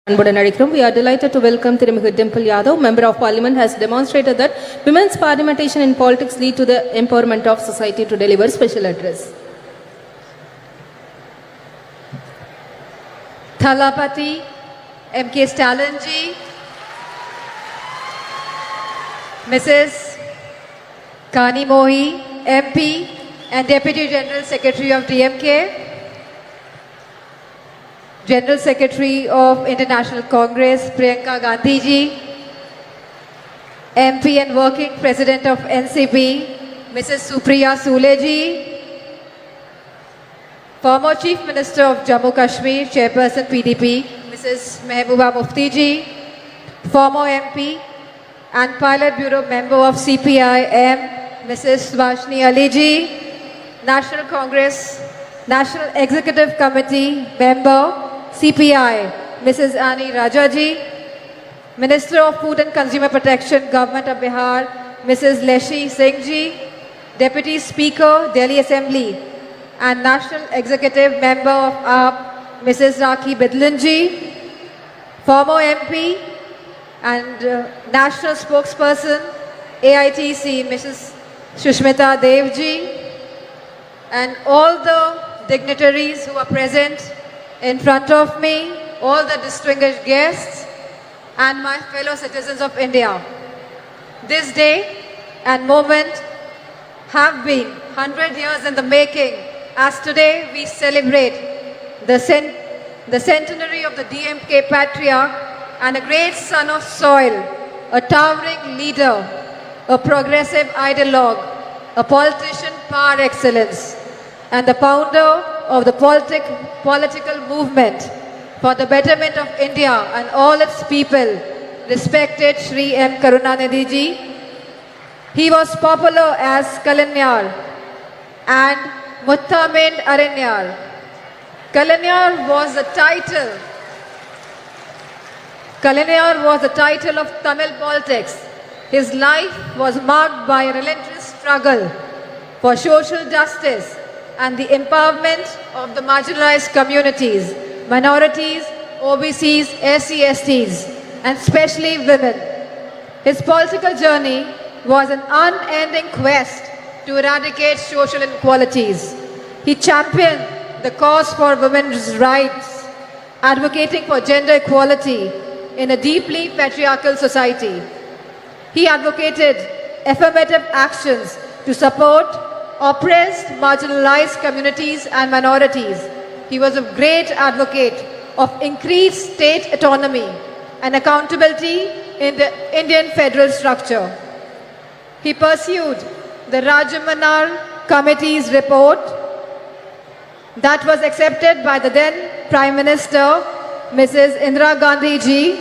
We are delighted to welcome Tirumugu Dimple Yadav, Member of Parliament, has demonstrated that women's parliamentation in politics lead to the empowerment of society to deliver special address. Thalapati M.K. Stalin ji, Mrs. Kani Mohi, MP and Deputy General Secretary of DMK, General Secretary of International Congress, Priyanka Gandhi ji, MP and Working President of NCP, Mrs. Supriya Sule ji, former Chief Minister of Jammu Kashmir, Chairperson PDP, Mrs. Mehbooba Mufti ji, former MP and Pilot Bureau Member of CPI-M, Mrs. Subhashini Ali ji, National Congress, National Executive Committee Member, CPI, Mrs. Ani Raja ji, Minister of Food and Consumer Protection, Government of Bihar, Mrs. Leshi Singh ji, Deputy Speaker, Delhi Assembly, and National Executive Member of AAP, Mrs. Rakhi Bidlan ji, former MP and National Spokesperson, AITC, Mrs. Shushmita Dev ji, and all the dignitaries who are present in front of me, all the distinguished guests, and my fellow citizens of India. This day and moment have been 100 years in the making, as today we celebrate the centenary of the DMK patriarch and a great son of soil, a towering leader, a progressive ideologue, a politician par excellence, and the founder of the political movement for the betterment of India and all its people, respected Shri M. Karunanidhi ji. He was popular as Kalanyar and Muttamind Aranyar. Kalanyar was the title of Tamil politics. His life was marked by a relentless struggle for social justice and the empowerment of the marginalized communities, minorities, OBCs, SC/STs, and especially women. His political journey was an unending quest to eradicate social inequalities. He championed the cause for women's rights, advocating for gender equality in a deeply patriarchal society. He advocated affirmative actions to support oppressed, marginalized communities and minorities. He was a great advocate of increased state autonomy and accountability in the Indian federal structure. He pursued the Rajamanar Committee's report that was accepted by the then Prime Minister, Mrs. Indira Gandhi ji,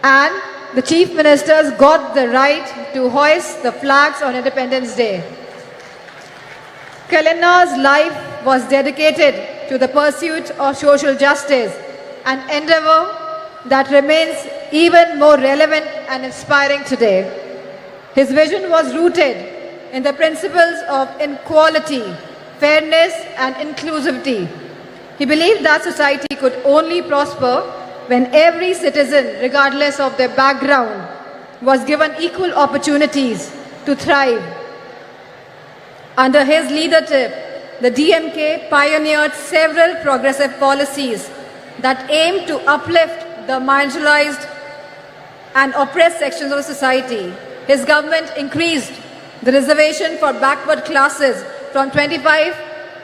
and the Chief Ministers got the right to hoist the flags on Independence Day. Kalanar's life was dedicated to the pursuit of social justice, an endeavor that remains even more relevant and inspiring today. His vision was rooted in the principles of equality, fairness, and inclusivity. He believed that society could only prosper when every citizen, regardless of their background, was given equal opportunities to thrive. Under his leadership, the DMK pioneered several progressive policies that aimed to uplift the marginalized and oppressed sections of society. His government increased the reservation for backward classes from 25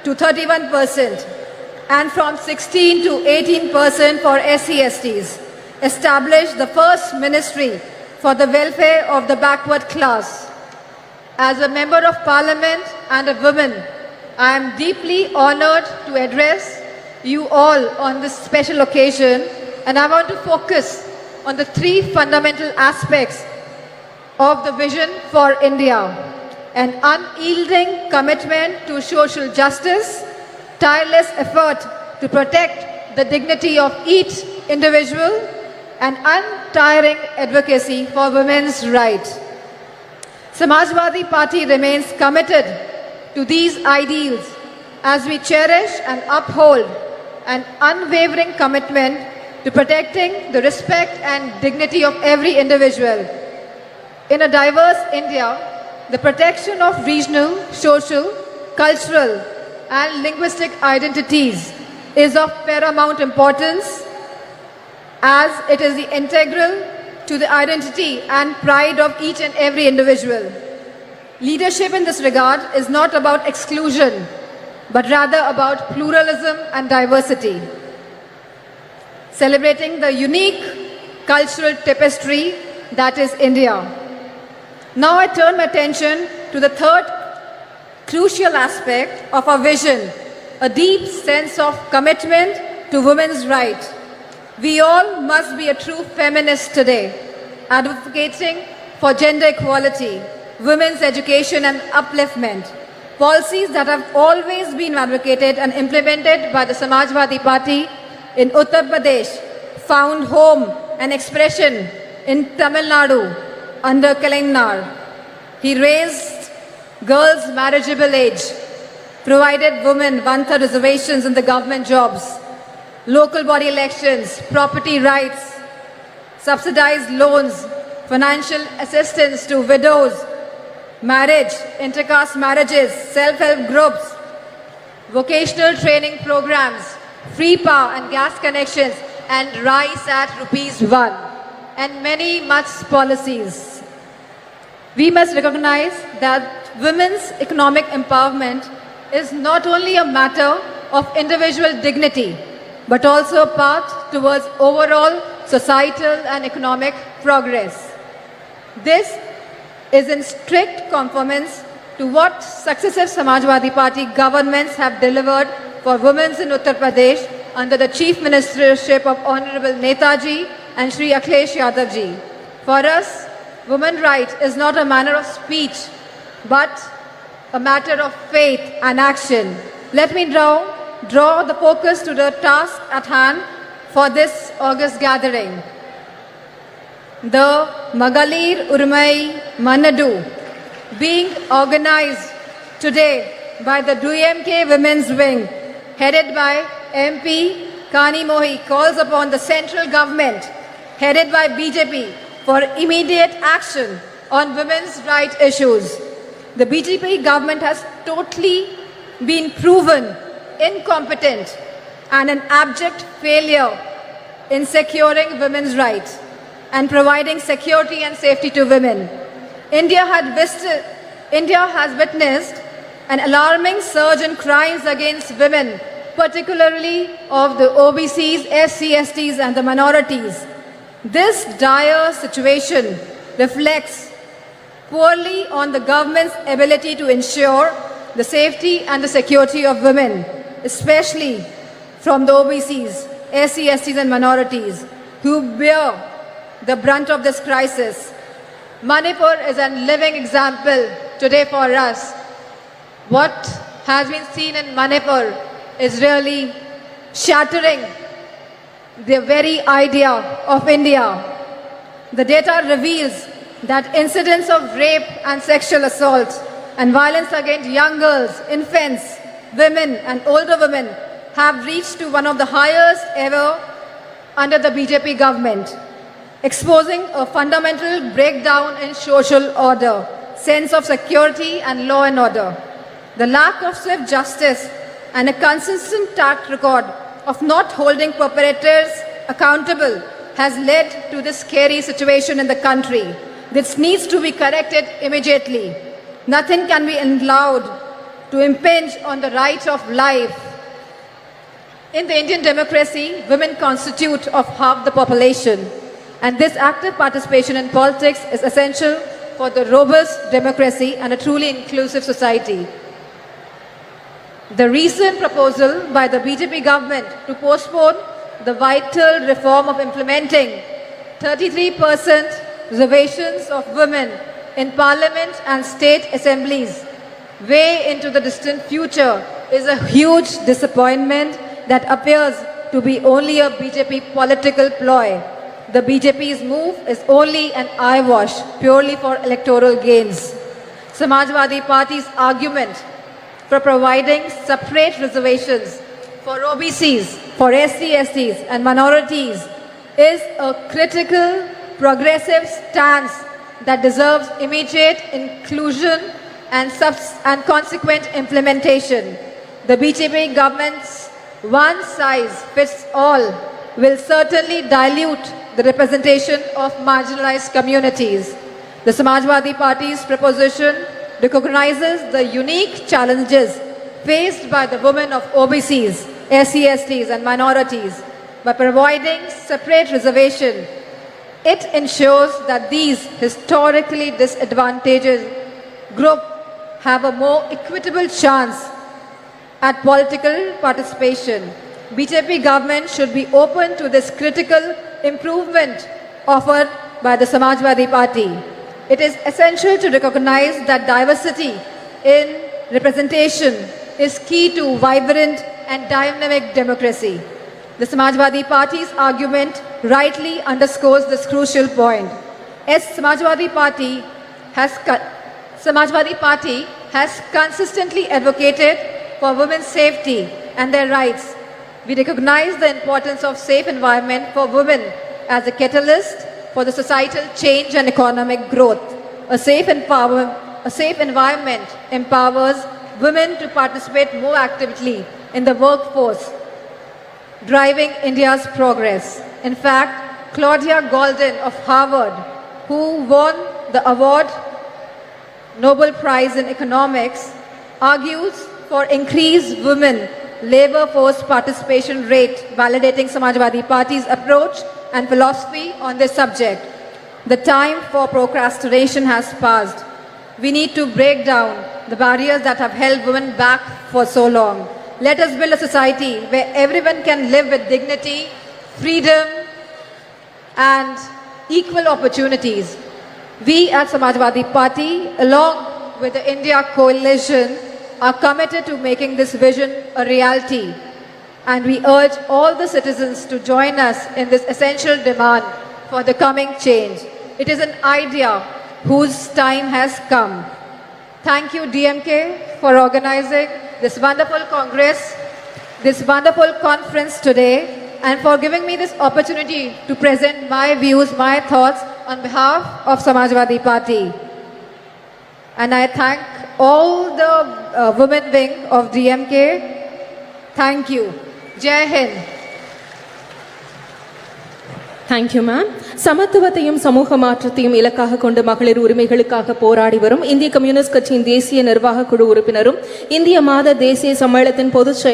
to 31% and from 16 to 18% for SC/STs, established the first ministry for the welfare of the backward class. As a member of parliament and a woman, I am deeply honored to address you all on this special occasion, and I want to focus on the three fundamental aspects of the vision for India: an unyielding commitment to social justice, tireless effort to protect the dignity of each individual, and untiring advocacy for women's rights. Samajwadi Party remains committed to these ideals as we cherish and uphold an unwavering commitment to protecting the respect and dignity of every individual. In a diverse India, the protection of regional, social, cultural, and linguistic identities is of paramount importance as it is integral to the identity and pride of each and every individual. Leadership in this regard is not about exclusion, but rather about pluralism and diversity. Celebrating the unique cultural tapestry that is India. Now I turn my attention to the third crucial aspect of our vision, a deep sense of commitment to women's rights. We all must be a true feminist today, advocating for gender equality, women's education and upliftment, policies that have always been advocated and implemented by the Samajwadi Party in Uttar Pradesh, found home and expression in Tamil Nadu under Kalainar. He raised girls' marriageable age, provided women one-third reservations in the government jobs, local body elections, property rights, subsidized loans, financial assistance to widows, marriage, intercaste marriages, self-help groups, vocational training programs, free power and gas connections, and rice at ₹1, and many much policies. We must recognize that women's economic empowerment is not only a matter of individual dignity, but also a path towards overall societal and economic progress. This is in strict conformance to what successive Samajwadi Party governments have delivered for women in Uttar Pradesh under the Chief Ministership of Honorable Netaji and Shri Akhilesh Yadav ji. For us, women's right is not a manner of speech, but a matter of faith and action. Let me draw the focus to the task at hand for this August gathering. The Magalir Urmai Manadu being organized today by the DMK Women's Wing, headed by MP Kani Mohi, calls upon the central government, headed by BJP, for immediate action on women's rights issues. The BJP government has totally been proven incompetent and an abject failure in securing women's rights and providing security and safety to women. India has witnessed an alarming surge in crimes against women, particularly of the OBCs, SC, STs and the minorities. This dire situation reflects poorly on the government's ability to ensure the safety and the security of women, especially from the OBCs, SC, STs and minorities who bear the brunt of this crisis. Manipur is a living example today for us. What has been seen in Manipur is really shattering the very idea of India. The data reveals that incidents of rape and sexual assault and violence against young girls, infants, women and older women have reached to one of the highest ever under the BJP government, exposing a fundamental breakdown in social order, sense of security and law and order. The lack of swift justice and a consistent track record of not holding perpetrators accountable has led to this scary situation in the country. This needs to be corrected immediately. Nothing can be allowed to impinge on the right of life. In the Indian democracy, women constitute of half the population, and this active participation in politics is essential for the robust democracy and a truly inclusive society. The recent proposal by the BJP government to postpone the vital reform of implementing 33% reservations of women in parliament and state assemblies way into the distant future is a huge disappointment that appears to be only a BJP political ploy. The BJP's move is only an eyewash purely for electoral gains. Samajwadi Party's argument for providing separate reservations for OBCs for SC/STs and minorities is a critical, progressive stance that deserves immediate inclusion and consequent implementation. The BJP government's one-size-fits-all will certainly dilute the representation of marginalized communities. The Samajwadi Party's proposition recognizes the unique challenges faced by the women of OBCs, SC/STs and minorities. By providing separate reservation, it ensures that these historically disadvantaged groups have a more equitable chance at political participation. BJP government should be open to this critical improvement offered by the Samajwadi Party. It is essential to recognize that diversity in representation is key to vibrant and dynamic democracy. The Samajwadi Party's argument rightly underscores this crucial point. As Samajwadi Party has consistently advocated for women's safety and their rights. We recognize the importance of safe environment for women as a catalyst for the societal change and economic growth. A safe environment empowers women to participate more actively in the workforce, driving India's progress. In fact, Claudia Golden of Harvard, who won the Nobel Prize in Economics, argues for increased women labor force participation rate, validating Samajwadi Party's approach and philosophy on this subject. The time for procrastination has passed. We need to break down the barriers that have held women back for so long. Let us build a society where everyone can live with dignity, freedom, and equal opportunities. We at Samajwadi Party, along with the India Coalition, are committed to making this vision a reality, and we urge all the citizens to join us in this essential demand for the coming change. It is an idea whose time has come. Thank you, DMK, for organizing this wonderful congress, this wonderful conference today, and for giving me this opportunity to present my views, my thoughts on behalf of Samajwadi Party. And I thank all the women wing of DMK. Thank you. Jai Hind. Thank you ma'am. சமத்துவத்தையும் சமூக மாற்றத்தையும் இலக்காக கொண்டு மகளிர் உரிமைகளுக்காக போராடி வரும் இந்திய கம்யூனிஸ்ட் கட்சியின் தேசிய நிர்வாக குழு உறுப்பினரும் இந்திய மாத தேசிய சம்மேளனத்தின் பொதுச்